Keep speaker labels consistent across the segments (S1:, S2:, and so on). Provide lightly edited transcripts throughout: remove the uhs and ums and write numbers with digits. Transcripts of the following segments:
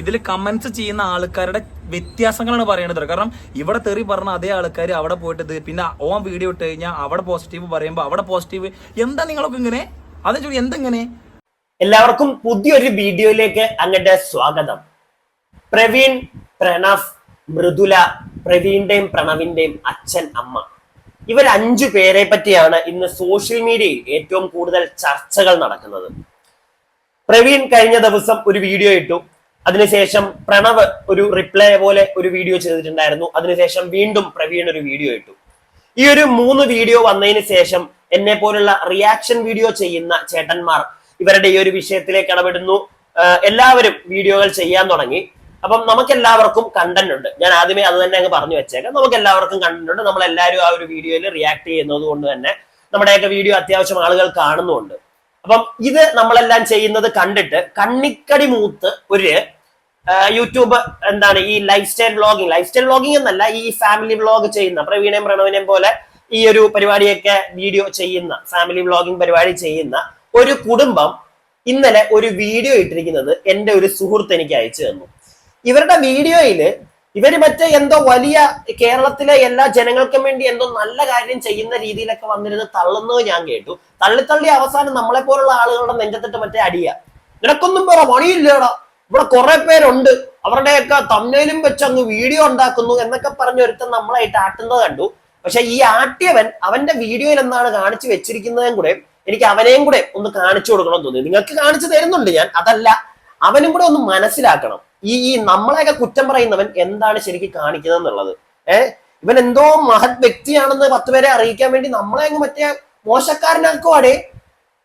S1: ഇതിൽ കമന്റ്സ് ചെയ്യുന്ന ആൾക്കാരുടെ വ്യത്യാസങ്ങളാണ് പറയേണ്ടത്. കാരണം ഇവിടെ തെറി പറഞ്ഞ അതേ ആൾക്കാർ അവിടെ പോയിട്ട് പിന്നെ ഓൻ വീഡിയോ ഇട്ട് കഴിഞ്ഞാൽ അവിടെ പോസിറ്റീവ് പറയുമ്പോൾ അവിടെ പോസിറ്റീവ്. എന്താ നിങ്ങളൊക്കെ ഇങ്ങനെ? അത് എന്തെങ്ങനെ?
S2: എല്ലാവർക്കും പുതിയൊരു വീഡിയോയിലേക്ക് അങ്ങോട്ട് സ്വാഗതം. പ്രവീൺ, പ്രണവ്, മൃദുല, പ്രവീണിന്റെയും പ്രണവിന്റെയും അച്ഛൻ, അമ്മ, ഇവർ 5 പേരെ പറ്റിയാണ് ഇന്ന് സോഷ്യൽ മീഡിയയിൽ ഏറ്റവും കൂടുതൽ ചർച്ചകൾ നടക്കുന്നത്. പ്രവീൺ കഴിഞ്ഞ ദിവസം ഒരു വീഡിയോ ഇട്ടു. അതിനുശേഷം പ്രണവ് ഒരു റിപ്ലൈ പോലെ ഒരു വീഡിയോ ചെയ്തിട്ടുണ്ടായിരുന്നു. അതിനുശേഷം വീണ്ടും പ്രവീൺ ഒരു വീഡിയോ ഇട്ടു. ഈ ഒരു 3 വീഡിയോ വന്നതിന് ശേഷം എന്നെ പോലുള്ള റിയാക്ഷൻ വീഡിയോ ചെയ്യുന്ന ചേട്ടന്മാർ ഇവരുടെ ഈ ഒരു വിഷയത്തിലേക്ക് ഇടപെടുന്നു. എല്ലാവരും വീഡിയോകൾ ചെയ്യാൻ തുടങ്ങി. അപ്പം നമുക്ക് എല്ലാവർക്കും കണ്ടന്റ് ഉണ്ട്. ഞാൻ ആദ്യമേ അത് തന്നെ അങ്ങ് പറഞ്ഞു വെച്ചേക്കാം. നമുക്ക് എല്ലാവർക്കും കണ്ടന്റ് ഉണ്ട്. നമ്മളെല്ലാവരും ആ ഒരു വീഡിയോയിൽ റിയാക്ട് ചെയ്യുന്നത് കൊണ്ട് തന്നെ നമ്മുടെയൊക്കെ വീഡിയോ അത്യാവശ്യം ആളുകൾ കാണുന്നുണ്ട്. അപ്പം ഇത് നമ്മളെല്ലാം ചെയ്യുന്നത് കണ്ടിട്ട് കണ്ണിക്കടി മൂത്ത് ഒരു യൂട്യൂബ് ഈ ലൈഫ് സ്റ്റൈൽ വ്ളോഗിങ് എന്നല്ല, ഈ ഫാമിലി വ്ളോഗ് ചെയ്യുന്ന പ്രവീണയും പ്രണവിനെയും പോലെ ഈ ഒരു പരിപാടിയൊക്കെ വീഡിയോ ചെയ്യുന്ന ഫാമിലി വ്ളോഗിങ് പരിപാടി ചെയ്യുന്ന ഒരു കുടുംബം ഇന്നലെ ഒരു വീഡിയോ ഇട്ടിരിക്കുന്നത് എന്റെ ഒരു സുഹൃത്ത് എനിക്ക് അയച്ചു തന്നു. ഇവരുടെ വീഡിയോയില് ഇവര് മറ്റേ എന്തോ വലിയ കേരളത്തിലെ എല്ലാ ജനങ്ങൾക്കും വേണ്ടി എന്തോ നല്ല കാര്യം ചെയ്യുന്ന രീതിയിലൊക്കെ വന്നിരുന്ന് തള്ളുന്നത് ഞാൻ കേട്ടു. തള്ളി അവസാനം നമ്മളെ പോലുള്ള ആളുകളുടെ നെഞ്ചത്തിട്ട് മറ്റേ അടിയ, നിനക്കൊന്നും വേറെ പണിയില്ലേടാ, ഇവിടെ കുറെ പേരുണ്ട്, അവരുടെയൊക്കെ തമ്മിലും വെച്ച് അങ്ങ് വീഡിയോ ഉണ്ടാക്കുന്നു എന്നൊക്കെ പറഞ്ഞ് ഒരുത്തൻ നമ്മളായിട്ട് ആട്ടുന്നത് കണ്ടു. പക്ഷെ ഈ ആട്ടിയവൻ അവന്റെ വീഡിയോയിൽ എന്താണ് കാണിച്ചു വെച്ചിരിക്കുന്നതും കൂടെ എനിക്ക് അവനെയും കൂടെ ഒന്ന് കാണിച്ചു കൊടുക്കണം തോന്നി. നിങ്ങൾക്ക് കാണിച്ചു തരുന്നുണ്ട് ഞാൻ, അതല്ല, അവനും കൂടെ ഒന്ന് മനസ്സിലാക്കണം ഈ നമ്മളെയൊക്കെ കുറ്റം പറയുന്നവൻ എന്താണ് ശരിക്കും കാണിക്കുന്നത് എന്നുള്ളത്. ഇവൻ എന്തോ മഹത് വ്യക്തിയാണെന്ന് 10 പേരെ അറിയിക്കാൻ വേണ്ടി നമ്മളെ അങ്ങ് മറ്റേ മോശക്കാരനാക്കുവാടേ.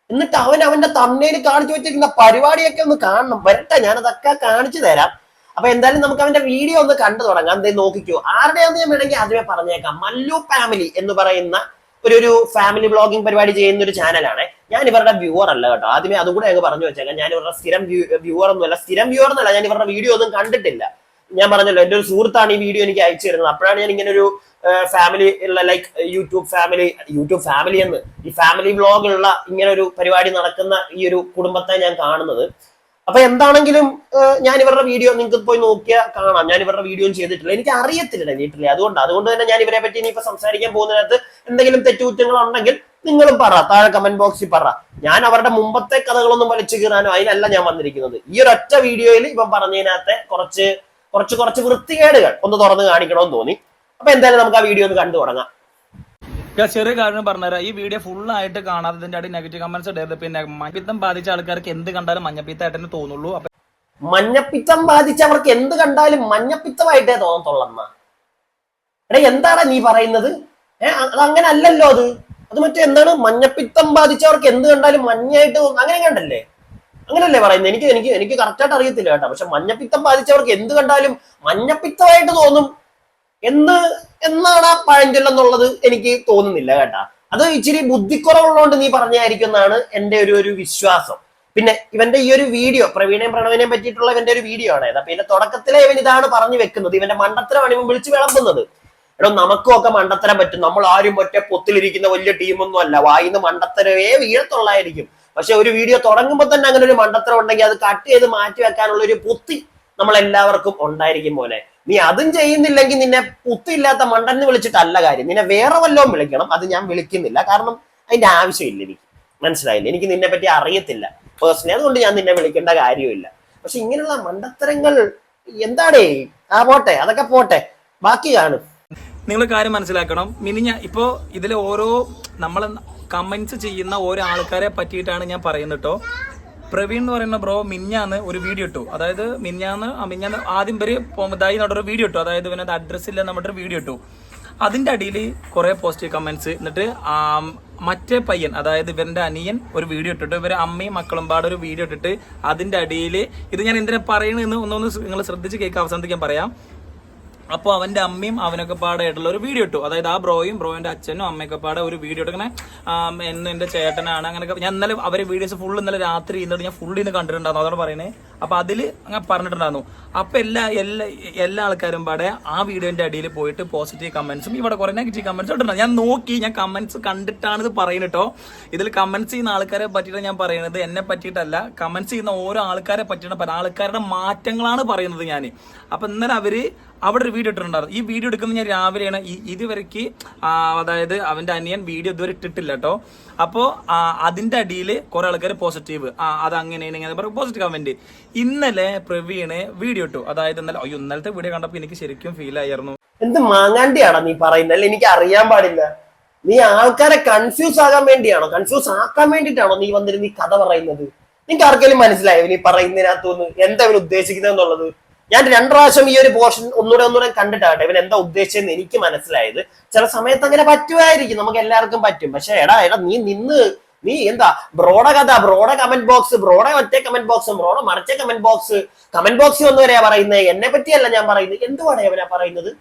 S2: എന്നിട്ട് അവന്റെ തമ്മനയിൽ കാണിച്ചു വെച്ചിരിക്കുന്ന പരിപാടിയൊക്കെ ഒന്ന് കാണണം. വരട്ടെ, ഞാനതൊക്കെ കാണിച്ചു തരാം. അപ്പൊ എന്തായാലും നമുക്ക് അവന്റെ വീഡിയോ ഒന്ന് കണ്ടു തുടങ്ങാം. എന്തേലും നോക്കിക്കോ. ആരുടെയാന്ന് ഞാൻ വേണമെങ്കിൽ ആദ്യമേ പറഞ്ഞേക്കാം. മല്ലു ഫാമിലി എന്ന് പറയുന്ന ഒരു ഫാമിലി വ്ളോഗിംഗ് പരിപാടി ചെയ്യുന്ന ഒരു ചാനലാണ്. ഞാൻ ഇവരുടെ വ്യൂവർ അല്ല കേട്ടോ. ആദ്യമേ അതും കൂടെ അങ്ങ് പറഞ്ഞു വെച്ചേക്കാം. ഞാൻ ഇവരുടെ സ്ഥിരം വ്യൂവർ എന്നല്ല. ഞാൻ ഇവരുടെ വീഡിയോ ഒന്നും കണ്ടിട്ടില്ല. ഞാൻ പറഞ്ഞല്ലോ, എന്റെ ഒരു സുഹൃത്താണ് ഈ വീഡിയോ എനിക്ക് അയച്ചു തരുന്നത്. അപ്പോഴാണ് ഞാൻ ഇങ്ങനെ ഒരു ഫാമിലി ലൈക്ക് യൂട്യൂബ് ഫാമിലി എന്ന് ഈ ഫാമിലി വ്ളോഗുള്ള ഇങ്ങനെ ഒരു പരിപാടി നടക്കുന്ന ഈ ഒരു കുടുംബത്തെ ഞാൻ കാണുന്നത്. അപ്പൊ എന്താണെങ്കിലും ഞാൻ ഇവരുടെ വീഡിയോ നിങ്ങൾക്ക് പോയി നോക്കിയാൽ കാണാം. ഞാൻ ഇവരുടെ വീഡിയോ ചെയ്തിട്ടില്ല, എനിക്ക് അറിയത്തില്ല വീട്ടിലെ. അതുകൊണ്ട് തന്നെ ഞാൻ ഇവരെ പറ്റി ഇനിയിപ്പോ സംസാരിക്കാൻ പോകുന്നതിനകത്ത് എന്തെങ്കിലും തെറ്റുകുറ്റങ്ങൾ ഉണ്ടെങ്കിൽ നിങ്ങളും പറ, താഴെ കമന്റ് ബോക്സിൽ പറ. ഞാൻ അവരുടെ മുമ്പത്തെ കഥകളൊന്നും വലിച്ചു കീറാനോ അതിനല്ല ഞാൻ വന്നിരിക്കുന്നത്. ഈ ഒരു ഒറ്റ വീഡിയോയിൽ ഇപ്പം പറഞ്ഞതിനകത്തെ കുറച്ച് വൃത്തികേടുകൾ ഒന്ന് തുറന്ന് കാണിക്കണമെന്ന് തോന്നി. അപ്പൊ എന്തായാലും നമുക്ക് ആ വീഡിയോ ഒന്ന് കണ്ടു തുടങ്ങാം.
S1: ചെറിയ കാര്യം പറഞ്ഞുതരാം. ഈ വീഡിയോ ഫുള്ളായിട്ട് കാണാത്തതിന്റെ അടി നെഗറ്റീവ് കമന്റ്സ് ഇടരുത്. പിന്നെ മഞ്ഞപ്പിത്തം ബാധിച്ച ആൾക്കാർക്ക് എന്ത് കണ്ടാലും മഞ്ഞപ്പിത്തമായിട്ടേ തോന്നുള്ളൂ.
S2: മഞ്ഞപ്പിത്തം ബാധിച്ചവർക്ക് എന്ത് കണ്ടാലും മഞ്ഞപ്പിത്തമായിട്ടേ തോന്നത്തുള്ളെന്നാ? എന്താണ് നീ പറയുന്നത്? അത് അങ്ങനെ അല്ലല്ലോ. അത് മറ്റേ എന്താണ്, മഞ്ഞപ്പിത്തം ബാധിച്ചവർക്ക് എന്ത് കണ്ടാലും മഞ്ഞായിട്ട് അങ്ങനെ കണ്ടല്ലേ? അങ്ങനല്ലേ പറയുന്നത്? എനിക്ക് കറക്റ്റായിട്ട് അറിയത്തില്ല കേട്ടോ. പക്ഷെ മഞ്ഞപ്പിത്തം ബാധിച്ചവർക്ക് എന്ത് കണ്ടാലും മഞ്ഞപ്പിത്തമായിട്ട് തോന്നും എന്നാണ് ആ പഴഞ്ചൊല്ലെന്നുള്ളത് എനിക്ക് തോന്നുന്നില്ല കേട്ടാ. അത് ഇച്ചിരി ബുദ്ധിക്കുറവുള്ളതുകൊണ്ട് നീ പറഞ്ഞായിരിക്കും എന്നാണ് എന്റെ ഒരു വിശ്വാസം. പിന്നെ ഇവന്റെ ഈ ഒരു വീഡിയോ പ്രവീണയും പ്രണവിനെയും പറ്റിയിട്ടുള്ള ഇവന്റെ ഒരു വീഡിയോ ആണ്. അപ്പൊ ഇതിന്റെ തുടക്കത്തിലെ ഇവൻ ഇതാണ് പറഞ്ഞു വെക്കുന്നത്. ഇവന്റെ മണ്ടത്തരമാണ് ഇവൻ വിളിച്ചു വിളമ്പുന്നത്. നമുക്കും ഒക്കെ മണ്ടത്തരം പറ്റും. നമ്മൾ ആരും ഒറ്റ പൊത്തിലിരിക്കുന്ന വലിയ ടീമൊന്നും അല്ല. വായിന്ന് മണ്ടത്തരവേ വീഴത്തുള്ളായിരിക്കും. പക്ഷെ ഒരു വീഡിയോ തുടങ്ങുമ്പോൾ തന്നെ അങ്ങനെ ഒരു മണ്ടത്തരം ഉണ്ടെങ്കിൽ അത് കട്ട് ചെയ്ത് മാറ്റി വെക്കാനുള്ള ഒരു ബുദ്ധി നമ്മളെല്ലാവർക്കും ഉണ്ടായിരിക്കും പോലെ. നീ അതും ചെയ്യുന്നില്ലെങ്കിൽ നിന്നെ പുത്തിയില്ലാത്ത മണ്ടന്ന് വിളിച്ചിട്ടല്ല കാര്യം, നിന്നെ വേറെ വല്ലതും വിളിക്കണം. അത് ഞാൻ വിളിക്കുന്നില്ല, കാരണം അതിന്റെ ആവശ്യമില്ല. എനിക്ക് മനസ്സിലായില്ല. എനിക്ക് നിന്നെ പറ്റി അറിയത്തില്ല പേഴ്സണലി, അതുകൊണ്ട് ഞാൻ നിന്നെ വിളിക്കേണ്ട കാര്യമില്ല. പക്ഷെ ഇങ്ങനെയുള്ള മണ്ടത്തരങ്ങൾ എന്താടേ? പോട്ടെ, അതൊക്കെ പോട്ടെ, ബാക്കി കാണും.
S1: നിങ്ങൾ കാര്യം മനസ്സിലാക്കണം. ഇപ്പോ ഇതിൽ ഓരോ നമ്മൾ കമന്റ്സ് ചെയ്യുന്ന ഓരോ ആൾക്കാരെ പറ്റിയിട്ടാണ് ഞാൻ പറയുന്നത് കേട്ടോ. പ്രവീൺ എന്ന് പറയുന്ന ബ്രോ മിഞ്ഞാന്ന് ഒരു വീഡിയോ ഇട്ടു. അതായത് മിഞ്ഞാന്ന് ആദ്യം പേര് പോമതായി എന്നൊരു വീഡിയോ ഇട്ടു. അതായത് ഇവന് അഡ്രസ് ഇല്ല നമ്മുടെ വീഡിയോ ഇട്ടു. അതിന്റെ അടിയിൽ കുറെ പോസിറ്റീവ് കമന്റ്സ്. എന്നിട്ട് മറ്റേ പയ്യൻ, അതായത് ഇവന്റെ അനിയൻ ഒരു വീഡിയോ ഇട്ടിട്ട് ഇവരെ അമ്മയും മക്കളും പാടെ ഒരു വീഡിയോ ഇട്ടിട്ട് അതിന്റെ അടിയിൽ ഇത് ഞാൻ എന്തിനാ പറയണെന്ന് ഒന്നൊന്ന് നിങ്ങൾ ശ്രദ്ധിച്ച് കേൾക്കാൻ അവസാനിക്കാൻ പറയാം. അപ്പോൾ അവന്റെ അമ്മയും അവനൊക്കെ പാടായിട്ടുള്ള ഒരു വീഡിയോ ഇട്ടു. അതായത് ആ ബ്രോയുടെ അച്ഛനും അമ്മയൊക്കെ പാടെ ഒരു വീഡിയോ ഇട്ട് ഇങ്ങനെ എന്റെ ചേട്ടനാണ് അങ്ങനെയൊക്കെ. ഞാൻ ഇന്നലെ അവരെ വീഡിയോസ് ഫുള്ള് ഇന്നലെ രാത്രി ഇന്നിട്ട് ഞാൻ ഫുള്ള് ഇന്ന് കണ്ടിട്ടുണ്ടായിരുന്നു. അതോടെ പറയുന്നത് അപ്പൊ അതില് അങ്ങനെ പറഞ്ഞിട്ടുണ്ടായിരുന്നു. അപ്പൊ എല്ലാ ആൾക്കാരും പാടെ ആ വീഡിയോന്റെ അടിയിൽ പോയിട്ട് പോസിറ്റീവ് കമന്റ്സും ഇവിടെ കുറെ നെഗറ്റീവ് കമന്റ്സും ഇട്ടിട്ടുണ്ട്. ഞാൻ നോക്കി, ഞാൻ കമന്റ്സ് കണ്ടിട്ടാണ് ഇത് പറയുന്നത് കേട്ടോ. ഇതിൽ കമന്റ്സ് ചെയ്യുന്ന ആൾക്കാരെ പറ്റിയിട്ട് ഞാൻ പറയുന്നത് എന്നെ പറ്റിയിട്ടല്ല, കമന്റ്സ് ചെയ്യുന്ന ഓരോ ആൾക്കാരെ പറ്റിയിട്ട് പല ആൾക്കാരുടെ മാറ്റങ്ങളാണ് പറയുന്നത് ഞാൻ. അപ്പൊ ഇന്നലെ അവര് അവിടെ ഒരു വീഡിയോ ഇട്ടിട്ടുണ്ടായിരുന്നു. ഈ വീഡിയോ എടുക്കുന്നത് ഞാൻ രാവിലെയാണ്. ഇതുവരെക്ക് അതായത് അവന്റെ അനിയൻ വീഡിയോ ഇതുവരെ ഇട്ടിട്ടില്ല കേട്ടോ. അപ്പോ അതിന്റെ അടിയിൽ കുറെ ആൾക്കാർ പോസിറ്റീവ്, അത് അങ്ങനെ പോസിറ്റീവ് കമന്റ്. ഇന്നലെ പ്രവീണ് വീഡിയോ ഇട്ടു. അതായത് ഇന്നലത്തെ വീഡിയോ കണ്ടപ്പോ എനിക്ക് ശരിക്കും ഫീൽ ആയിരുന്നു.
S2: എന്ത് മാങ്ങാണ്ടിയാണോ നീ പറയുന്നത്? എനിക്ക് അറിയാൻ പാടില്ല. നീ ആൾക്കാരെ കൺഫ്യൂസ് ആകാൻ വേണ്ടിയാണോ, കൺഫ്യൂസ് ആക്കാൻ വേണ്ടിട്ടാണോ നീ വന്നിരുന്ന് ഈ കഥ പറയുന്നത്? നിനക്ക് ആർക്കെങ്കിലും മനസ്സിലായോ നീ പറയുന്നതിനകത്തുനിന്ന് എന്താ ഇവൻ ഉദ്ദേശിക്കുന്നത് എന്നുള്ളത്? ഞാൻ 2 പ്രാവശ്യം ഈ ഒരു പോർഷൻ ഒന്നുകൂടെ കണ്ടിട്ടാട്ടെ ഇവൻ എന്താ ഉദ്ദേശിച്ചതെന്ന് എനിക്ക് മനസ്സിലായത്. ചില സമയത്ത് അങ്ങനെ പറ്റുമായിരിക്കും, നമുക്ക് എല്ലാവർക്കും പറ്റും. പക്ഷെ എടാ നീ എന്താ ബ്രോഡെ കഥ, ബ്രോഡെ കമന്റ് ബോക്സ്, ബ്രോഡെ ഒറ്റ കമന്റ് ബോക്സ്, ബ്രോഡെ മറിച്ച കമന്റ് ബോക്സിൽ വന്നവരെയാ പറയുന്നത്, എന്നെ പറ്റിയല്ല ഞാൻ പറയുന്നത്. എന്തുവാണ് അവനാ പറയുന്നത്?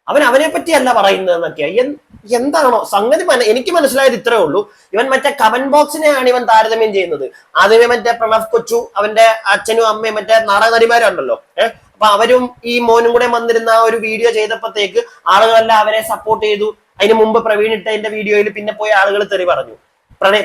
S2: അവനെ പറ്റിയല്ല പറയുന്നത് എന്നൊക്കെയാ. എന്താണോ സംഗതി? എനിക്ക് മനസ്സിലായത് ഇത്രേ ഉള്ളൂ. ഇവൻ മറ്റേ കമന്റ് ബോക്സിനെയാണ് ഇവൻ താരതമ്യം ചെയ്യുന്നത്. ആദ്യമേ മറ്റേ പ്രണവ് കൊച്ചു, അവന്റെ അച്ഛനും അമ്മയും മറ്റേ നാടക നടിമാരുണ്ടല്ലോ, അപ്പൊ അവരും ഈ മോനും കൂടെ വന്നിരുന്ന ആ ഒരു വീഡിയോ ചെയ്തപ്പോഴത്തേക്ക് ആളുകളെല്ലാം അവരെ സപ്പോർട്ട് ചെയ്തു. അതിന് മുമ്പ് പ്രവീൺ ഇട്ടതിന്റെ വീഡിയോയിൽ പിന്നെ പോയി ആളുകൾ തെറി പറഞ്ഞു.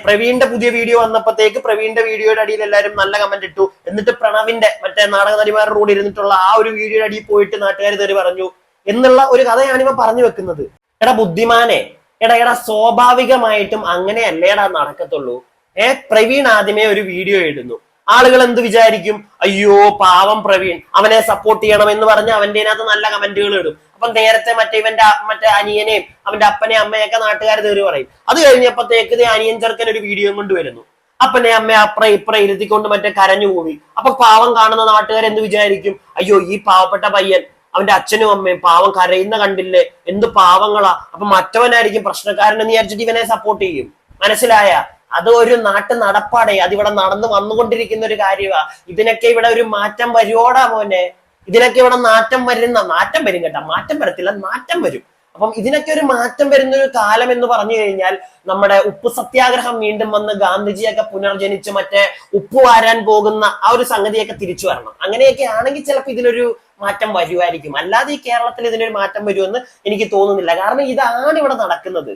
S2: പ്രവീണിന്റെ പുതിയ വീഡിയോ വന്നപ്പോഴത്തേക്ക് പ്രവീണിന്റെ വീഡിയോയുടെ അടിയിൽ എല്ലാവരും നല്ല കമന്റ് ഇട്ടു. എന്നിട്ട് പ്രണവിന്റെ മറ്റേ നാടക നടിമാരുടെ കൂടെ ഇരുന്നിട്ടുള്ള ആ ഒരു വീഡിയോയുടെ അടിയിൽ പോയിട്ട് നാട്ടുകാർ തെറി പറഞ്ഞു എന്നുള്ള ഒരു കഥയാണ് ഇവ പറഞ്ഞു വെക്കുന്നത്. എടാ ബുദ്ധിമാനെ, എടാ സ്വാഭാവികമായിട്ടും അങ്ങനെയല്ലേടാ നടക്കത്തുള്ളൂ. പ്രവീൺ ആദ്യമേ ഒരു വീഡിയോ ഇടുന്നു, ആളുകൾ എന്ത് വിചാരിക്കും? അയ്യോ പാവം പ്രവീൺ, അവനെ സപ്പോർട്ട് ചെയ്യണം എന്ന് പറഞ്ഞ് അവന്റെ അതിനകത്ത് നല്ല കമന്റുകൾ ഇടും. അപ്പൊ നേരത്തെ മറ്റേ അനിയനെയും അവന്റെ അപ്പനെയും അമ്മയൊക്കെ നാട്ടുകാർ തെറി പറയും. അത് കഴിഞ്ഞപ്പോഴത്തേക്ക് അനിയൻ ചെറുക്കൻ ഒരു വീഡിയോ കൊണ്ടുവരുന്നു, അപ്പനെ അമ്മയെ അപ്പുറം ഇപ്പുറം ഇരുത്തിക്കൊണ്ട് മറ്റേ കരഞ്ഞു പോയി. അപ്പൊ പാവം കാണുന്ന നാട്ടുകാർ എന്ത് വിചാരിക്കും? അയ്യോ ഈ പാവപ്പെട്ട പയ്യൻ, അവന്റെ അച്ഛനും അമ്മയും പാവം കരയുന്ന കണ്ടില്ലേ, എന്ത് പാവങ്ങളാ, അപ്പൊ മറ്റവനായിരിക്കും പ്രശ്നക്കാരനെന്ന് വിചാരിച്ചിട്ട് ഇവനെ സപ്പോർട്ട് ചെയ്യും. മനസ്സിലായ? അത് ഒരു നാട്ടു നടപ്പാടേ, അതിവിടെ നടന്നു വന്നുകൊണ്ടിരിക്കുന്ന ഒരു കാര്യമാ. ഇതിനൊക്കെ ഇവിടെ ഒരു മാറ്റം വരുവോടാ മോനെ? ഇതിനൊക്കെ ഇവിടെ നാറ്റം വരും കേട്ടാ. മാറ്റം വരത്തില്ല, നാറ്റം വരും. അപ്പം ഇതിനൊക്കെ ഒരു മാറ്റം വരുന്ന ഒരു കാലം എന്ന് പറഞ്ഞു കഴിഞ്ഞാൽ നമ്മുടെ ഉപ്പ് സത്യാഗ്രഹം വീണ്ടും വന്ന് ഗാന്ധിജിയൊക്കെ പുനർജനിച്ച് മറ്റേ ഉപ്പ് വാരാൻ പോകുന്ന ആ ഒരു സംഗതിയൊക്കെ തിരിച്ചു വരണം. അങ്ങനെയൊക്കെ ആണെങ്കിൽ ചിലപ്പോൾ ഇതിലൊരു മാറ്റം വരുമായിരിക്കും. അല്ലാതെ ഈ കേരളത്തിൽ ഇതിനൊരു മാറ്റം വരുമെന്ന് എനിക്ക് തോന്നുന്നില്ല. കാരണം ഇതാണ് ഇവിടെ നടക്കുന്നത്.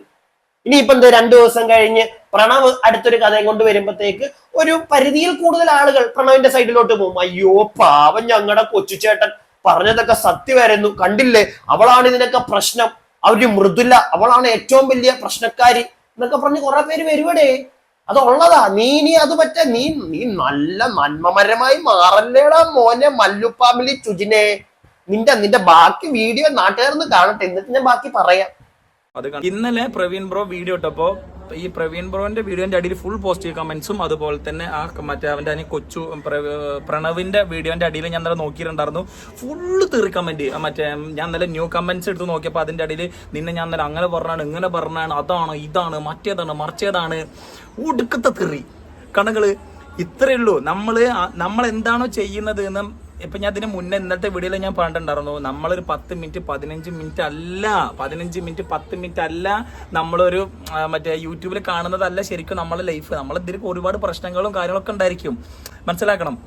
S2: ഇനിയിപ്പം 2 ദിവസം കഴിഞ്ഞ് പ്രണവ് അടുത്തൊരു കഥയും കൊണ്ട് വരുമ്പോഴത്തേക്ക് ഒരു പരിധിയിൽ കൂടുതൽ ആളുകൾ പ്രണവിന്റെ സൈഡിലോട്ട് പോകും. അയ്യോ പാവം ഞങ്ങളുടെ കൊച്ചുചേട്ടൻ പറഞ്ഞതൊക്കെ സത്യമായിരുന്നു, കണ്ടില്ലേ, അവളാണ് ഇതിനൊക്കെ പ്രശ്നം, അവര് മൃദുല, അവളാണ് ഏറ്റവും വലിയ പ്രശ്നക്കാരി എന്നൊക്കെ പറഞ്ഞ് കുറെ പേര് വരുവടേ. അത് ഉള്ളതാ. നീ അത് പറ്റേ നീ നല്ല നന്മമരമായി മാറല്ലേടാ മോനെ മല്ലു ഫാമിലി ചുജിനെ. നിന്റെ ബാക്കി വീഡിയോ നാട്ടുകാരൊന്ന് കാണട്ടെ, എന്നിട്ട് ഞാൻ ബാക്കി പറയാം.
S1: ഇന്നലെ പ്രവീൺ ബ്രോ വീഡിയോ ഇട്ടപ്പോ ഈ പ്രവീൺ ബ്രോന്റെ വീഡിയോന്റെ അടിയിൽ ഫുൾ പോസിറ്റീവ് കമന്റ്സും അതുപോലെ തന്നെ മറ്റേ അവന്റെ കൊച്ചു പ്രണവിന്റെ വീഡിയോന്റെ അടിയിൽ ഞാൻ ഇന്നലെ നോക്കിയിട്ടുണ്ടായിരുന്നു, ഫുള്ള് തെറി കമന്റ്. മറ്റേ ഞാൻ ഇന്നലെ ന്യൂ കമന്റ്സ് എടുത്ത് നോക്കിയപ്പോൾ അതിന്റെ അടിയിൽ നിന്നെ ഞാൻ ഇന്നലെ അങ്ങനെ പറഞ്ഞാണ്, ഇങ്ങനെ പറഞ്ഞാണ്, അതാണ് ഇതാണ് മറ്റേതാണ് മറിച്ചേതാണ്, ഒടുക്കത്തെ തെറി കണകള്. ഇത്രയേ ഉള്ളൂ. നമ്മൾ എന്താണോ ചെയ്യുന്നത് എന്ന് ഇപ്പൊ ഞാൻ ഇതിന് മുന്നേ ഇന്നത്തെ വീഡിയോയിൽ ഞാൻ പറഞ്ഞിട്ടുണ്ടായിരുന്നു, നമ്മളൊരു 10 മിനിറ്റ് 15 മിനിറ്റ് അല്ല, 15 മിനിറ്റ് 10 മിനിറ്റ് അല്ല നമ്മളൊരു മറ്റേ യൂട്യൂബിൽ കാണുന്നതല്ല ശരിക്കും നമ്മളെ ലൈഫ്. ഇതിൽ ഒരുപാട് പ്രശ്നങ്ങളും കാര്യങ്ങളൊക്കെ ഉണ്ടായിരിക്കും, മനസ്സിലാക്കണം.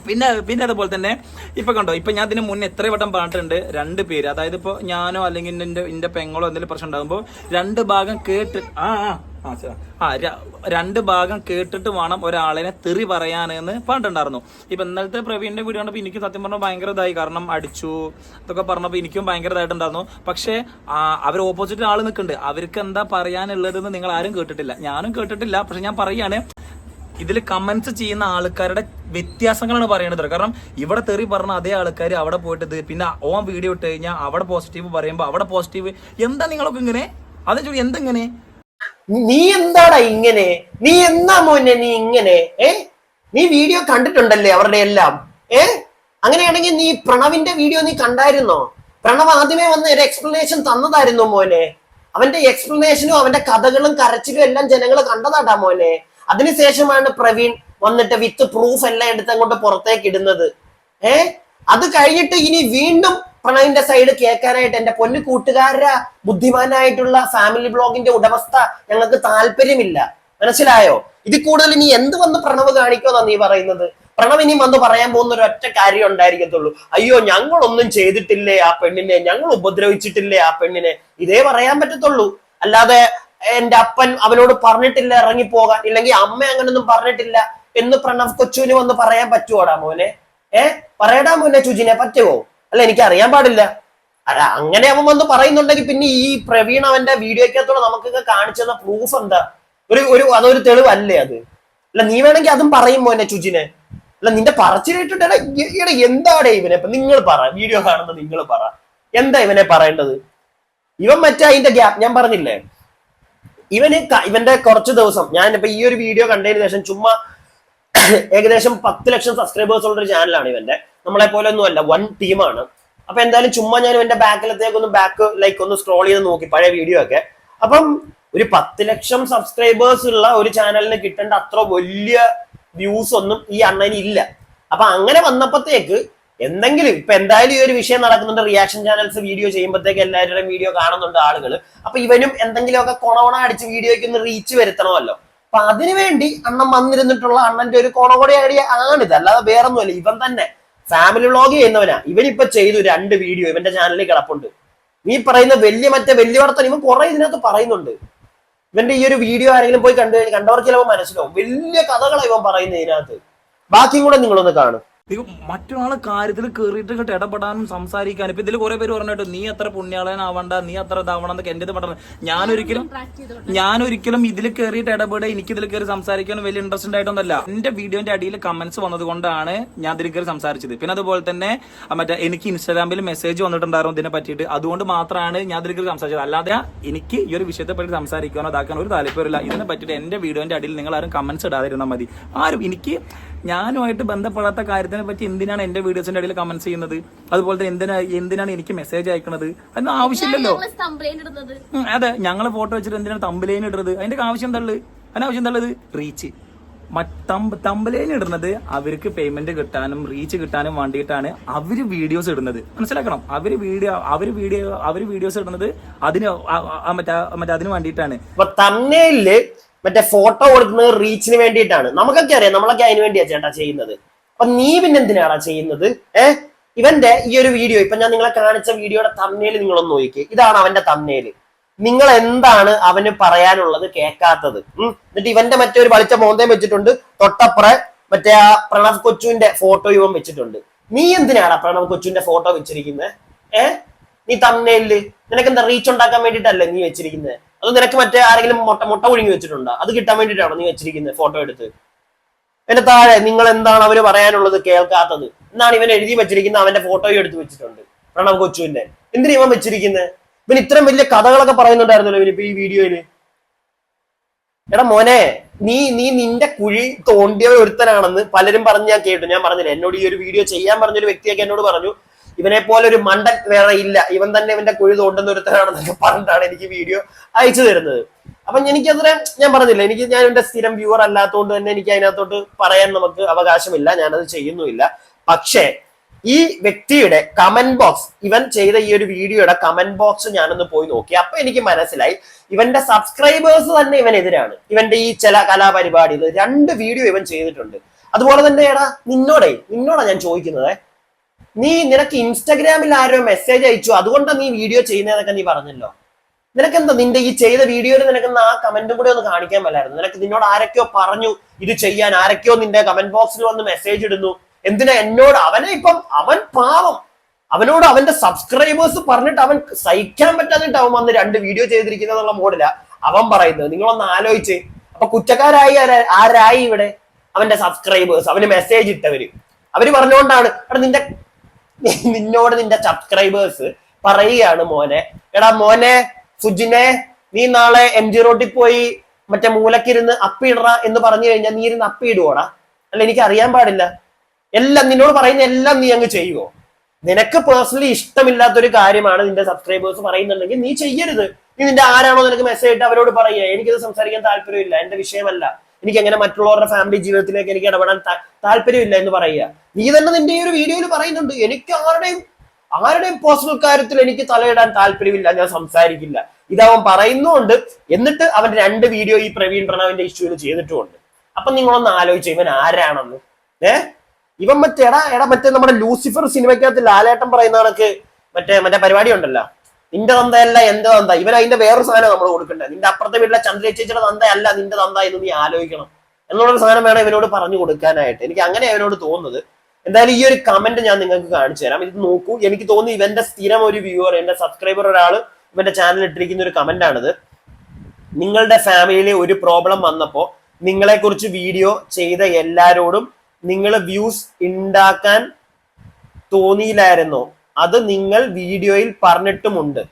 S1: പിന്നെ അതുപോലെ തന്നെ ഇപ്പൊ കണ്ടോ, ഇപ്പൊ ഞാൻ ഇതിന് മുന്നേ എത്ര വട്ടം പറഞ്ഞിട്ടുണ്ട്, 2 പേര്, അതായത് ഇപ്പൊ ഞാനോ അല്ലെങ്കിൽ എന്റെ പെങ്ങളോ എന്തെങ്കിലും പ്രശ്നം ഉണ്ടാകുമ്പോൾ 2 ഭാഗം കേട്ട് 2 ഭാഗം കേട്ടിട്ട് വേണം ഒരാളിനെ തെറി പറയാനെന്ന് പറഞ്ഞിട്ടുണ്ടായിരുന്നു. ഇപ്പൊ ഇന്നലത്തെ പ്രവീണിന്റെ വീഡിയോ കണ്ടപ്പോൾ എനിക്ക് സത്യം പറഞ്ഞാൽ ഭയങ്കര ഇതായി. കാരണം അടിച്ചു ഇതൊക്കെ പറഞ്ഞപ്പോൾ എനിക്കും ഭയങ്കര ഇതായിട്ടുണ്ടായിരുന്നു. പക്ഷെ അവർ ഓപ്പോസിറ്റ് ആള് നിൽക്കുന്നുണ്ട്, അവർക്ക് എന്താ പറയാനുള്ളതെന്ന് നിങ്ങൾ ആരും കേട്ടിട്ടില്ല, ഞാനും കേട്ടിട്ടില്ല. പക്ഷെ ഞാൻ പറയാണ്, ഇതിൽ കമന്റ്സ് ചെയ്യുന്ന ആൾക്കാരുടെ വ്യത്യാസങ്ങളാണ് പറയേണ്ടത്. കാരണം ഇവിടെ തെറി പറഞ്ഞ അതേ ആൾക്കാർ അവിടെ പോയിട്ട് പിന്നെ ഓൻ വീഡിയോ ഇട്ട് കഴിഞ്ഞാൽ അവിടെ പോസിറ്റീവ് പറയുമ്പോൾ അവിടെ പോസിറ്റീവ്. എന്താ നിങ്ങളൊക്കെ ഇങ്ങനെ? അതെ ചോദിച്ചു, എന്തെങ്ങനെ?
S2: നീ എന്താടാ ഇങ്ങനെ? നീ എന്നാ മോനെ നീ ഇങ്ങനെ? നീ വീഡിയോ കണ്ടിട്ടുണ്ടല്ലേ അവരുടെ എല്ലാം? അങ്ങനെയാണെങ്കിൽ നീ പ്രണവിന്റെ വീഡിയോ നീ കണ്ടായിരുന്നോ? പ്രണവ് ആദ്യമേ വന്ന് ഒരു എക്സ്പ്ലനേഷൻ തന്നതായിരുന്നു മോനെ. അവന്റെ എക്സ്പ്ലനേഷനും അവന്റെ കഥകളും കരച്ചിലും എല്ലാം ജനങ്ങൾ കണ്ടതാട്ടാ മോനെ. അതിനുശേഷമാണ് പ്രവീൺ വന്നിട്ട് വിത്ത് പ്രൂഫ് എല്ലാം എടുത്ത് അങ്ങോട്ട് പുറത്തേക്ക് ഇടുന്നത്. അത് കഴിഞ്ഞിട്ട് ഇനി വീണ്ടും പ്രണവിന്റെ സൈഡ് കേൾക്കാനായിട്ട് എന്റെ പൊന്നു കൂട്ടുകാരുടെ ബുദ്ധിമാനായിട്ടുള്ള ഫാമിലി ബ്ലോഗിന്റെ ഉടമസ്ഥ ഞങ്ങൾക്ക് താല്പര്യമില്ല. മനസ്സിലായോ? ഇതിൽ കൂടുതൽ ഇനി എന്ത് വന്ന് പ്രണവ് കാണിക്കുമെന്നാ നീ പറയുന്നത്? പ്രണവ് ഇനി വന്ന് പറയാൻ പോകുന്ന ഒരു ഒറ്റ കാര്യം ഉണ്ടായിരിക്കത്തുള്ളൂ, അയ്യോ ഞങ്ങളൊന്നും ചെയ്തിട്ടില്ലേ ആ പെണ്ണിനെ, ഞങ്ങൾ ഉപദ്രവിച്ചിട്ടില്ലേ ആ പെണ്ണിനെ, ഇതേ പറയാൻ പറ്റത്തുള്ളൂ. അല്ലാതെ എന്റെ അപ്പൻ അവനോട് പറഞ്ഞിട്ടില്ല ഇറങ്ങിപ്പോകാൻ, ഇല്ലെങ്കിൽ അമ്മ അങ്ങനൊന്നും പറഞ്ഞിട്ടില്ല എന്ന് പ്രണവ് കൊച്ചുവിന് വന്ന് പറയാൻ പറ്റുവോടാ മോനെ? പറയടാ മോനെ ചുജിനെ, പറ്റുമോ? അല്ല എനിക്ക് അറിയാൻ പാടില്ല. അല്ല അങ്ങനെ അവൻ വന്ന് പറയുന്നുണ്ടെങ്കിൽ പിന്നെ ഈ പ്രവീൺ അവന്റെ വീഡിയോക്കകത്തോടെ നമുക്കൊക്കെ കാണിച്ചെന്ന പ്രൂഫ് എന്താ? അതൊരു തെളിവല്ലേ അത്? അല്ല നീ വേണമെങ്കിൽ അതും പറയും മോനെ ചുജിനെ. അല്ല നിന്റെ പറച്ചിലിട്ടിട്ട് എന്താടേ ഇവനെ? ഇപ്പൊ നിങ്ങൾ പറ, വീഡിയോ കാണുന്ന നിങ്ങൾ പറ, എന്താ ഇവനെ പറയേണ്ടത്? ഇവൻ മറ്റേ അതിന്റെ ഗ്യാപ്പ് ഞാൻ പറഞ്ഞില്ലേ, ഇവന്റെ കുറച്ച് ദിവസം ഞാനിപ്പോ ഈ ഒരു വീഡിയോ കണ്ടതിന് ശേഷം ചുമ്മാ ഏകദേശം 10 ലക്ഷം സബ്സ്ക്രൈബേഴ്സ് ഉള്ള ഒരു ചാനലാണ് ഇവന്റെ. നമ്മളെ പോലെ ഒന്നും അല്ല, വൺ ടീമാണ്. അപ്പൊ എന്തായാലും ചുമ്മാ ഞാൻ ഇവന്റെ ബാക്ക് ഒന്ന് സ്ക്രോൾ ചെയ്ത് നോക്കി പഴയ വീഡിയോ ഒക്കെ. അപ്പം ഒരു 10 ലക്ഷം സബ്സ്ക്രൈബേഴ്സ് ഉള്ള ഒരു ചാനലിന് കിട്ടേണ്ട അത്ര വലിയ വ്യൂസ് ഒന്നും ഈ അണ്ണന് ഇല്ല. അപ്പൊ അങ്ങനെ വന്നപ്പോഴത്തേക്ക് എന്തെങ്കിലും ഇപ്പൊ എന്തായാലും ഈ ഒരു വിഷയം നടക്കുന്നുണ്ട്, റിയാക്ഷൻ ചാനൽസ് വീഡിയോ ചെയ്യുമ്പോഴത്തേക്ക് എല്ലാവരുടെയും വീഡിയോ കാണുന്നുണ്ട് ആളുകൾ. അപ്പൊ ഇവനും എന്തെങ്കിലുമൊക്കെ കൊണവണ അടിച്ച് വീഡിയോയ്ക്ക് ഒന്ന് റീച്ച് വരുത്തണമല്ലോ. അപ്പൊ അതിനുവേണ്ടി അണ്ണൻ വന്നിരുന്നിട്ടുള്ള അണ്ണന്റെ ഒരു കൊണകൊടി ഐഡിയ ആണിത്, അല്ലാതെ വേറൊന്നുമല്ല. ഇവൻ തന്നെ ഫാമിലി വ്ളോഗ് ചെയ്യുന്നവനാ. ഇവനിപ്പൊ ചെയ്തു 2 വീഡിയോ ഇവന്റെ ചാനലിൽ കിടപ്പുണ്ട്. നീ പറയുന്ന വലിയ വർത്തനം ഇവൻ കുറെ ഇതിനകത്ത് പറയുന്നുണ്ട്. ഇവന്റെ ഈ ഒരു വീഡിയോ ആരെങ്കിലും പോയി കണ്ടവർക്ക് ചിലപ്പോൾ മനസ്സിലാവും, വലിയ കഥകളാണ് ഇവൻ പറയുന്നത് ഇതിനകത്ത്. ബാക്കിയും കൂടെ നിങ്ങളൊന്ന് കാണും.
S1: മറ്റൊരാളെ കാര്യത്തിൽ കയറിയിട്ട് കേട്ട് ഇടപെടാനും സംസാരിക്കാനും. ഇപ്പൊ ഇതിൽ കുറെ പേര് പറഞ്ഞിട്ട് നീ അത്ര പുണ്യാളനാവണ്ട, നീ അത്ര ഇതാവണം എന്നൊക്കെ എന്റെ പറഞ്ഞു. ഞാനൊരിക്കലും ഇതിൽ കയറിയിട്ട് ഇടപെടുക, എനിക്ക് ഇതിൽ കയറി സംസാരിക്കാനും വലിയ ഇൻട്രസ്റ്റ് ആയിട്ടൊന്നല്ല. എന്റെ വീഡിയോന്റെ അടിയിൽ കമന്റ്സ് വന്നത് കൊണ്ടാണ് ഞാൻ ഇതിൽ കയറി സംസാരിച്ചത്. പിന്നെ അതുപോലെ തന്നെ മറ്റേ എനിക്ക് ഇൻസ്റ്റാഗ്രാമിൽ മെസ്സേജ് വന്നിട്ടുണ്ടായിരുന്നു ഇതിനെ പറ്റിയിട്ട്, അതുകൊണ്ട് മാത്രമാണ് ഞാൻ ഇതിൽ കയറി സംസാരിച്ചത്. അല്ലാതെ എനിക്ക് ഈ ഒരു വിഷയത്തെ പറ്റി സംസാരിക്കാനോ ഇതാക്കാനോ ഒരു താല്പര്യമില്ല. ഇതിനെ പറ്റിയിട്ട് എന്റെ വീഡിയോന്റെ അടിയിൽ നിങ്ങൾ ആരും കമന്റ്സ് ഇടാതിരുന്നാൽ മതി. ആരും എനിക്ക് ഞാനുമായിട്ട് ബന്ധപ്പെടാത്ത കാര്യത്തിനെ പറ്റി എന്തിനാണ് എന്റെ വീഡിയോസിന്റെ അടിയിൽ കമന്റ്സ് ചെയ്യുന്നത്? അതുപോലെ തന്നെ എന്തിനാണ് എനിക്ക് മെസ്സേജ് അയക്കുന്നത്? അതിന് ആവശ്യമില്ലല്ലോ. അതെ, ഞങ്ങൾ ഫോട്ടോ വെച്ചിട്ട് എന്തിനാണ് തമ്പലൈൻ ഇടുന്നത്? അതിന്റെ ആവശ്യം തള്ളത് റീച്ച്. തമ്പലൈൻ ഇടുന്നത് അവർക്ക് പേയ്മെന്റ് കിട്ടാനും റീച്ച് കിട്ടാനും വേണ്ടിയിട്ടാണ് അവര് വീഡിയോസ് ഇടുന്നത്. മനസ്സിലാക്കണം. അവര് വീഡിയോസ് ഇടുന്നത് അതിന് വേണ്ടിയിട്ടാണ്.
S2: മറ്റേ ഫോട്ടോ കൊടുക്കുന്നത് റീച്ചിന് വേണ്ടിയിട്ടാണ്. നമുക്കൊക്കെ അറിയാം, നമ്മളൊക്കെ അതിന് വേണ്ടിയാ ചേട്ടാ ചെയ്യുന്നത്. അപ്പൊ നീ പിന്നെ എന്തിനാടാ ചെയ്യുന്നത്? ഇവന്റെ ഈ ഒരു വീഡിയോ ഇപ്പൊ ഞാൻ നിങ്ങളെ കാണിച്ച വീഡിയോയുടെ തമ്നേല് നിങ്ങളൊന്ന് നോക്കിക്കേ. ഇതാണ് അവന്റെ തമ്നേല്. നിങ്ങൾ എന്താണ് അവന് പറയാനുള്ളത് കേൾക്കാത്തത്? എന്നിട്ട് ഇവന്റെ മറ്റൊരു വളിച്ച മോന്തയും വെച്ചിട്ടുണ്ട്, തൊട്ടപ്പുറ മറ്റേ ആ പ്രണവ് കൊച്ചുവിന്റെ ഫോട്ടോ ഇവൻ വെച്ചിട്ടുണ്ട്. നീ എന്തിനാടാ പ്രണവ് കൊച്ചുവിന്റെ ഫോട്ടോ വെച്ചിരിക്കുന്നത്? നീ തമ്നേലില് നിനക്ക് എന്താ റീച്ച് ഉണ്ടാക്കാൻ വേണ്ടിയിട്ടല്ലേ നീ വെച്ചിരിക്കുന്നത്? അത് നിനക്ക് മറ്റേ ആരെങ്കിലും മുട്ട ഒഴുങ്ങി വെച്ചിട്ടുണ്ടോ? അത് കിട്ടാൻ വേണ്ടിയിട്ടാണോ നീ വെച്ചിരിക്കുന്നത് ഫോട്ടോ എടുത്ത്? എന്റെ താഴെ നിങ്ങൾ എന്താണ് അവര് പറയാനുള്ളത് കേൾക്കാത്തത് എന്നാണ് ഇവൻ എഴുതി വെച്ചിരിക്കുന്നത്. അവന്റെ ഫോട്ടോയും എടുത്ത് വെച്ചിട്ടുണ്ട് പ്രണവ് കൊച്ചുവിന്റെ. എന്തിനാ ഇവൻ വെച്ചിരിക്കുന്നത്? ഇവൻ ഇത്രയും വലിയ കഥകളൊക്കെ പറയുന്നുണ്ടായിരുന്നല്ലോ ഇവനിപ്പോ ഈ വീഡിയോയില്. എടാ മോനെ, നീ നിന്റെ കുഴി തോണ്ടിയ ഒരുത്തനാണെന്ന് പലരും പറഞ്ഞ് ഞാൻ കേട്ടു. ഞാൻ പറഞ്ഞില്ല, എന്നോട് ഈ ഒരു വീഡിയോ ചെയ്യാൻ പറഞ്ഞൊരു വ്യക്തിയൊക്കെ എന്നോട് പറഞ്ഞു, ഇവനെ പോലെ ഒരു മണ്ടൻ വേറെ ഇല്ല, ഇവൻ തന്നെ ഇവന്റെ കുഴി തോണ്ടുന്ന ഒരുത്തനാണെന്നൊക്കെ പറഞ്ഞിട്ടാണ് എനിക്ക് വീഡിയോ അയച്ചു തരുന്നത്. അപ്പൊ എനിക്കത്ര ഞാൻ പറഞ്ഞില്ല, ഞാൻ എന്റെ സ്ഥിരം വ്യൂവർ അല്ലാത്തതുകൊണ്ട് തന്നെ എനിക്ക് അതിനകത്തോട്ട് പറയാൻ നമുക്ക് അവകാശമില്ല, ഞാനത് ചെയ്യുന്നുമില്ല. പക്ഷേ ഈ വ്യക്തിയുടെ കമന്റ് ബോക്സ്, ഇവൻ ചെയ്ത ഈ ഒരു വീഡിയോയുടെ കമന്റ് ബോക്സ് ഞാനൊന്ന് പോയി നോക്കി. അപ്പൊ എനിക്ക് മനസ്സിലായി ഇവന്റെ സബ്സ്ക്രൈബേഴ്സ് തന്നെ ഇവനെതിരാണ്. ഇവന്റെ ഈ ചില കലാപരിപാടികൾ 2 വീഡിയോ ഇവൻ ചെയ്തിട്ടുണ്ട്. അതുപോലെ തന്നെ നിന്നോടാ ഞാൻ ചോദിക്കുന്നത്, നിനക്ക് ഇൻസ്റ്റാഗ്രാമിൽ ആരോ മെസ്സേജ് അയച്ചു അതുകൊണ്ടാണ് നീ വീഡിയോ ചെയ്യുന്നതൊക്കെ നീ പറഞ്ഞല്ലോ. നിനക്കെന്താ നിന്റെ ഈ ചെയ്ത വീഡിയോയിൽ നിനക്കെന്താ ആ കമന്റും കൂടെ ഒന്ന് കാണിക്കാൻ മേലായിരുന്നു? നിന്നോട് ആരൊക്കെയോ പറഞ്ഞു ഇത് ചെയ്യാൻ, ആരൊക്കെയോ നിന്റെ കമന്റ് ബോക്സിൽ വന്ന് മെസ്സേജ് ഇടുന്നു. എന്തിനാ എന്നോട്? അവൻ പാവം, അവനോട് അവന്റെ സബ്സ്ക്രൈബേഴ്സ് പറഞ്ഞിട്ട് അവൻ സഹിക്കാൻ പറ്റാതിട്ട് അവൻ വന്ന് 2 വീഡിയോ ചെയ്തിരിക്കുന്നുള്ള മോഡിലാ അവൻ പറയുന്നത്. നിങ്ങളൊന്ന് ആലോചിച്ച്. അപ്പൊ കുറ്റക്കാരായി ആരായി ഇവിടെ? അവന്റെ സബ്സ്ക്രൈബേഴ്സ്, അവന് മെസ്സേജ് ഇട്ടവര്. അവര് പറഞ്ഞുകൊണ്ടാണ് നിന്നോട് നിന്റെ സബ്സ്ക്രൈബേഴ്സ് പറയുകയാണ്, എടാ മോനെ സുജിനെ, നീ നാളെ MG റോഡിൽ പോയി മറ്റേ മൂലക്കിരുന്ന് അപ്പിടറ എന്ന് പറഞ്ഞു കഴിഞ്ഞാൽ നീ ഇരുന്ന് അപ്പിടുവോടാ? അല്ല, എനിക്ക് അറിയാൻ പാടില്ല. എല്ലാം നിന്നോട് പറയുന്ന എല്ലാം നീ അങ്ങ് ചെയ്യുവോ? നിനക്ക് പേഴ്സണലി ഇഷ്ടമില്ലാത്തൊരു കാര്യമാണ് നിന്റെ സബ്സ്ക്രൈബേഴ്സ് പറയുന്നുണ്ടെങ്കിൽ നീ ചെയ്യരുത്. നീ നിന്റെ ആരാണോ നിനക്ക് മെസ്സേജ് ഇട്ട് അവരോട് പറയുക, എനിക്കത് സംസാരിക്കാൻ താല്പര്യമില്ല, എന്റെ വിഷയമല്ല, എനിക്ക് എങ്ങനെ മറ്റുള്ളവരുടെ ഫാമിലി ജീവിതത്തിലേക്ക് എനിക്ക് ഇടപെടാൻ താല്പര്യമില്ല എന്ന് പറയുക. നീ തന്നെ നിന്റെ ഈ ഒരു വീഡിയോയിൽ പറയുന്നുണ്ട്, എനിക്ക് ആരുടെയും പേഴ്സണൽ കാര്യത്തിൽ എനിക്ക് തലയിടാൻ താല്പര്യമില്ല, ഞാൻ സംസാരിക്കില്ല. ഇതവൻ പറയുന്നുണ്ട്. എന്നിട്ട് അവൻ 2 വീഡിയോ ഈ പ്രവീൺ പ്രണവിന്റെ ഇഷ്യൂവിൽ ചെയ്തിട്ടുമുണ്ട്. അപ്പൊ നിങ്ങളൊന്ന് ആലോചിച്ചു ഇവൻ ആരാണെന്ന്. ഇവൻ മറ്റേ നമ്മുടെ ലൂസിഫർ സിനിമയ്ക്കകത്ത് ലാലേട്ടൻ പറയുന്ന കണക്ക് മറ്റേ പരിപാടി ഉണ്ടല്ലോ, നിന്റെ തന്തയല്ല എന്റെ തന്ത. ഇവൻ അതിന്റെ വേറൊരു സാധനം നമ്മൾ കൊടുക്കണ്ടേ. നിന്റെ അപ്പുറത്തെ വീട്ടിലെ ചന്ദ്രചേച്ചിയുടെ തന്തയല്ല നിന്റെ തന്ത എന്ന് നീ ആലോചിക്കണം എന്നുള്ളൊരു സാധനം വേണം ഇവനോട് പറഞ്ഞു കൊടുക്കാനായിട്ട്. എനിക്ക് അങ്ങനെ അവനോട് തോന്നുന്നത്. എന്തായാലും ഈ ഒരു കമന്റ് ഞാൻ നിങ്ങൾക്ക് കാണിച്ചു തരാം. ഇത് നോക്കൂ. എനിക്ക് തോന്നുന്നു ഇവന്റെ സ്ഥിരം ഒരു വ്യൂവർ, എന്റെ സബ്സ്ക്രൈബർ ഒരാൾ ഇവന്റെ ചാനൽ ഇട്ടിരിക്കുന്ന ഒരു കമന്റ് ആണിത്. നിങ്ങളുടെ ഫാമിലിയിൽ ഒരു പ്രോബ്ലം വന്നപ്പോ നിങ്ങളെ കുറിച്ച് വീഡിയോ ചെയ്ത എല്ലാരോടും നിങ്ങൾ വ്യൂസ് ഉണ്ടാക്കാൻ തോന്നിയില്ലായിരുന്നോ? അത് നിങ്ങൾ വീഡിയോയിൽ പറഞ്ഞിട്ടുമുണ്ട്.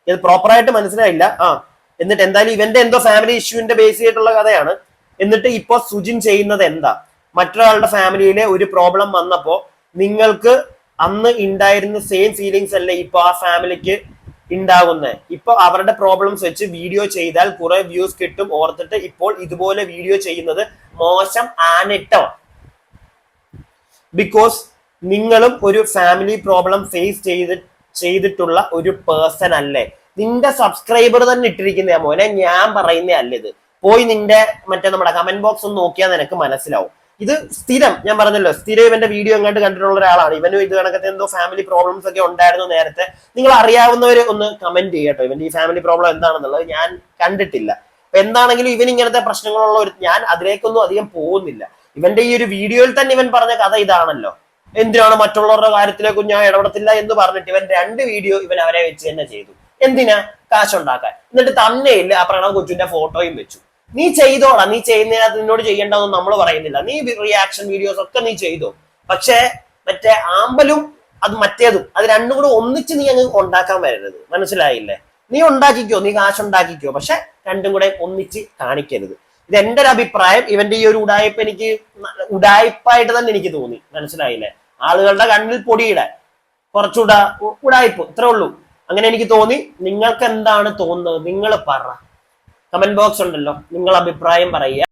S2: ഇത് പ്രോപ്പറായിട്ട് മനസ്സിലായില്ല. എന്നിട്ട് എന്തായാലും ഇവന്റെ എന്തോ ഫാമിലി ഇഷ്യൂവിന്റെ ബേസ് ചെയ്തിട്ടുള്ള കഥയാണ്. എന്നിട്ട് ഇപ്പൊ സുജിൻ ചെയ്യുന്നത് എന്താ? മറ്റൊരാളുടെ ഫാമിലിയിലെ ഒരു പ്രോബ്ലം വന്നപ്പോ നിങ്ങൾക്ക് അന്ന് ഉണ്ടായിരുന്ന സെയിം ഫീലിങ്സ് അല്ലേ ഇപ്പൊ ആ ഫാമിലിക്ക് ഉണ്ടാകുന്നത്. ഇപ്പൊ അവരുടെ പ്രോബ്ലംസ് വെച്ച് വീഡിയോ ചെയ്താൽ കുറെ വ്യൂസ് കിട്ടും ഓർത്തിട്ട് ഇപ്പോൾ ഇതുപോലെ വീഡിയോ ചെയ്യുന്നത് മോശം ആണിട്ടോ. ബിക്കോസ് നിങ്ങളും ഒരു ഫാമിലി പ്രോബ്ലം ഫേസ് ചെയ്തിട്ടുള്ള ഒരു പേഴ്സൺ അല്ലേ. നിന്റെ സബ്സ്ക്രൈബർ തന്നെ ഇട്ടിരിക്കുന്ന മോനെ, ഞാൻ പറയുന്നേ അല്ല ഇത്. പോയി നിന്റെ നമ്മുടെ കമന്റ് ബോക്സ് ഒന്ന് നോക്കിയാൽ നിനക്ക് മനസ്സിലാവും. ഇത് സ്ഥിരം, ഞാൻ പറഞ്ഞല്ലോ, സ്ഥിരം ഇവന്റെ വീഡിയോ എങ്ങാണ്ട് കണ്ടിട്ടുള്ള ഒരാളാണ്. ഇവനും ഇത് കണക്കത്തെ എന്തോ ഫാമിലി പ്രോബ്ലംസ് ഒക്കെ ഉണ്ടായിരുന്നു നേരത്തെ. നിങ്ങൾ അറിയാവുന്നവര് ഒന്ന് കമന്റ് ചെയ്യട്ടോ ഇവന്റെ ഈ ഫാമിലി പ്രോബ്ലം എന്താണെന്നുള്ളത്. ഞാൻ കണ്ടിട്ടില്ല. അപ്പൊ എന്താണെങ്കിലും ഇവൻ ഇങ്ങനത്തെ പ്രശ്നങ്ങളുള്ള ഞാൻ അതിലേക്കൊന്നും അധികം പോകുന്നില്ല. ഇവന്റെ ഈ ഒരു വീഡിയോയിൽ തന്നെ ഇവൻ പറഞ്ഞ കഥ ഇതാണല്ലോ. എന്തിനാണ് മറ്റുള്ളവരുടെ കാര്യത്തിലേക്കും ഞാൻ ഇടപെടത്തില്ല എന്ന് പറഞ്ഞിട്ട് ഇവൻ 2 വീഡിയോ ഇവൻ അവരെ വെച്ച് തന്നെ ചെയ്തു. എന്തിനാ? കാശുണ്ടാക്കാൻ. എന്നിട്ട് തന്നെ ഇല്ല ആ പ്രണവ് കൊച്ചുവിന്റെ ഫോട്ടോയും വെച്ചു. നീ ചെയ്തോടാ, നീ ചെയ്യുന്നതിനകത്ത് നിന്നോട് ചെയ്യേണ്ടതെന്ന് നമ്മൾ പറയുന്നില്ല. നീ റിയാക്ഷൻ വീഡിയോസ് ഒക്കെ നീ ചെയ്തോ. പക്ഷെ മറ്റേ ആമ്പലും അത് മറ്റേതും അത് രണ്ടും കൂടെ ഒന്നിച്ച് നീ അങ്ങ് ഉണ്ടാക്കാൻ വരരുത്. മനസ്സിലായില്ലേ? നീ ഉണ്ടാക്കിക്കോ, നീ കാശുണ്ടാക്കിക്കോ, പക്ഷെ രണ്ടും കൂടെ ഒന്നിച്ച് കാണിക്കരുത്. ഇത് എന്റെ ഒരു അഭിപ്രായം. ഇവന്റെ ഈ ഒരു ഉടായ്പ എനിക്ക് ഉടായ്പായിട്ട് തന്നെ എനിക്ക് തോന്നി. മനസ്സിലായില്ലേ? ആളുകളുടെ കണ്ണിൽ പൊടിയിടാൻ കുറച്ചുകൂടെ ഉടായ്പ്, ഇത്രേ ഉള്ളൂ. അങ്ങനെ എനിക്ക് തോന്നി. നിങ്ങൾക്ക് എന്താണ് തോന്നുന്നത്? നിങ്ങൾ പറ. കമന്റ് ബോക്സ് ഉണ്ടല്ലോ, നിങ്ങൾ അഭിപ്രായം പറയുക.